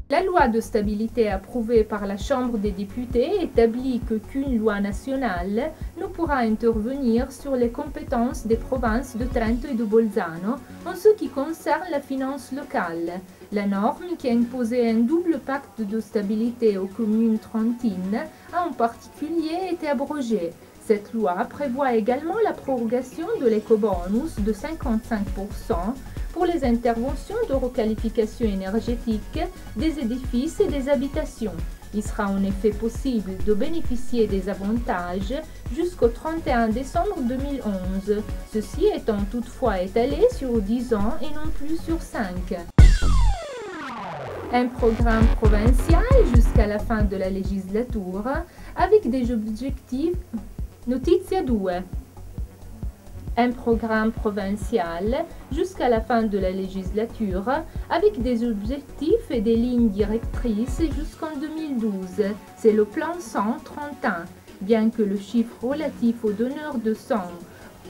La loi de stabilité approuvée par la Chambre des députés établit qu'aucune loi nationale ne pourra intervenir sur les compétences des provinces de Trento et de Bolzano en ce qui concerne la finance locale. La norme qui a imposé un double pacte de stabilité aux communes trentines a en particulier été abrogée. Cette loi prévoit également la prorogation de l'éco-bonus de 55% pour les interventions de requalification énergétique des édifices et des habitations. Il sera en effet possible de bénéficier des avantages jusqu'au 31 décembre 2011, ceci étant toutefois étalé sur 10 ans et non plus sur 5. Un programme provincial jusqu'à la fin de la législature avec des objectifs. Notizia 2. Un programme provincial jusqu'à la fin de la législature avec des objectifs et des lignes directrices jusqu'en 2012. C'est le plan 131. Bien que le chiffre relatif aux donneurs de sang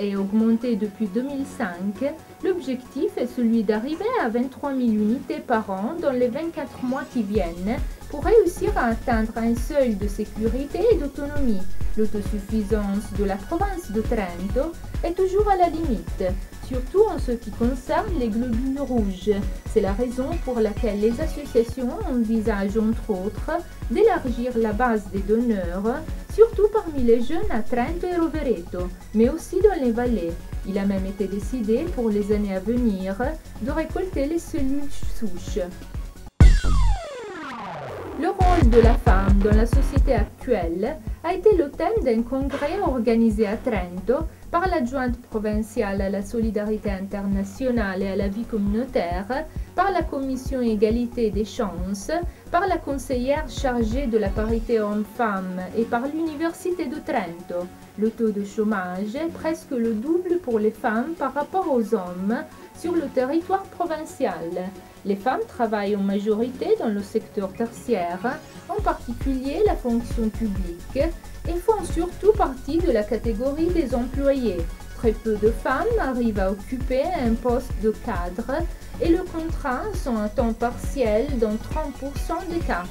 ait augmenté depuis 2005, l'objectif est celui d'arriver à 23 000 unités par an dans les 24 mois qui viennent pour réussir à atteindre un seuil de sécurité et d'autonomie. L'autosuffisance de la province de Trento est toujours à la limite, surtout en ce qui concerne les globules rouges. C'est la raison pour laquelle les associations envisagent entre autres d'élargir la base des donneurs, surtout parmi les jeunes à Trento et Rovereto, mais aussi dans les vallées. Il a même été décidé pour les années à venir de récolter les cellules souches. Le rôle de la femme dans la société actuelle a été le thème d'un congrès organisé à Trento par l'adjointe provinciale à la solidarité internationale et à la vie communautaire, par la commission égalité des chances, par la conseillère chargée de la parité hommes-femmes et par l'université de Trento. Le taux de chômage est presque le double pour les femmes par rapport aux hommes sur le territoire provincial. Les femmes travaillent en majorité dans le secteur tertiaire, en particulier la fonction publique, et font surtout partie de la catégorie des employés. Très peu de femmes arrivent à occuper un poste de cadre et le contrat sont à temps partiel dans 30% des cas.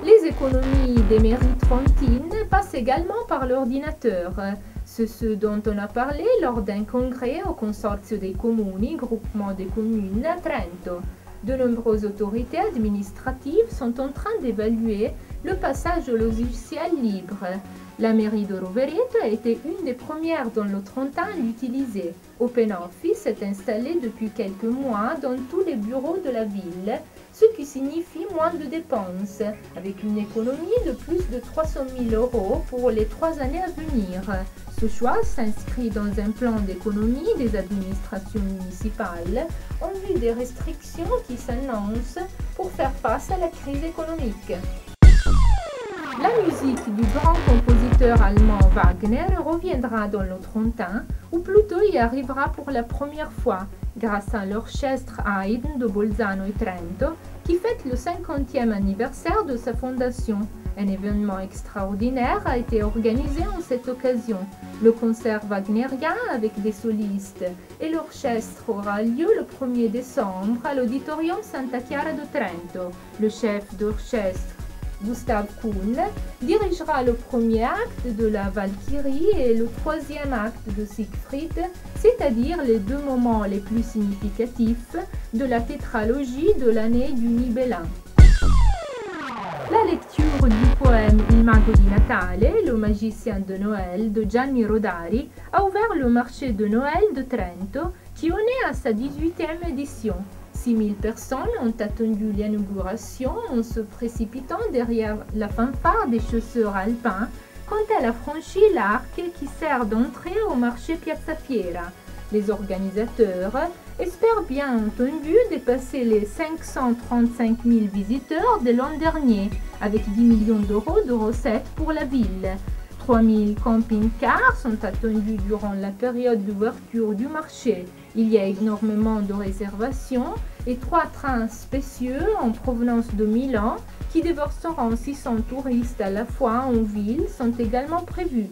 Les économies des mairies trentines passent également par l'ordinateur. C'est ce dont on a parlé lors d'un congrès au Consorzio dei Comuni, groupement des communes à Trento. De nombreuses autorités administratives sont en train d'évaluer le passage au logiciel libre. La mairie de Rovereto a été une des premières dans le Trentin à l'utiliser. OpenOffice est installé depuis quelques mois dans tous les bureaux de la ville, ce qui signifie moins de dépenses, avec une économie de plus de 300 000 € pour les 3 années à venir. Ce choix s'inscrit dans un plan d'économie des administrations municipales en vue des restrictions qui s'annoncent pour faire face à la crise économique. La musique du grand compositeur allemand Wagner reviendra dans le Trentin, ou plutôt y arrivera pour la première fois, grâce à l'orchestre Haydn de Bolzano et Trento, qui fête le 50e anniversaire de sa fondation. Un événement extraordinaire a été organisé en cette occasion. Le concert wagnérien avec des solistes et l'orchestre aura lieu le 1er décembre à l'Auditorium Santa Chiara de Trento. Le chef d'orchestre Gustav Kuhn dirigera le premier acte de la Valkyrie et le troisième acte de Siegfried, c'est-à-dire les deux moments les plus significatifs de la tétralogie de l'année du Nibelin. La lecture du poème Il mago di Natale, le magicien de Noël de Gianni Rodari, a ouvert le marché de Noël de Trento qui en est à sa 18e édition. 6 000 personnes ont attendu l'inauguration en se précipitant derrière la fanfare des chasseurs alpins quand elle a franchi l'arc qui sert d'entrée au marché Piazza Fiera. Les organisateurs espèrent bien entendu dépasser les 535 000 visiteurs de l'an dernier, avec 10 millions d'euros de recettes pour la ville. 3 000 camping-cars sont attendus durant la période d'ouverture du marché. Il y a énormément de réservations et 3 trains spéciaux en provenance de Milan qui déverseront 600 touristes à la fois en ville sont également prévus.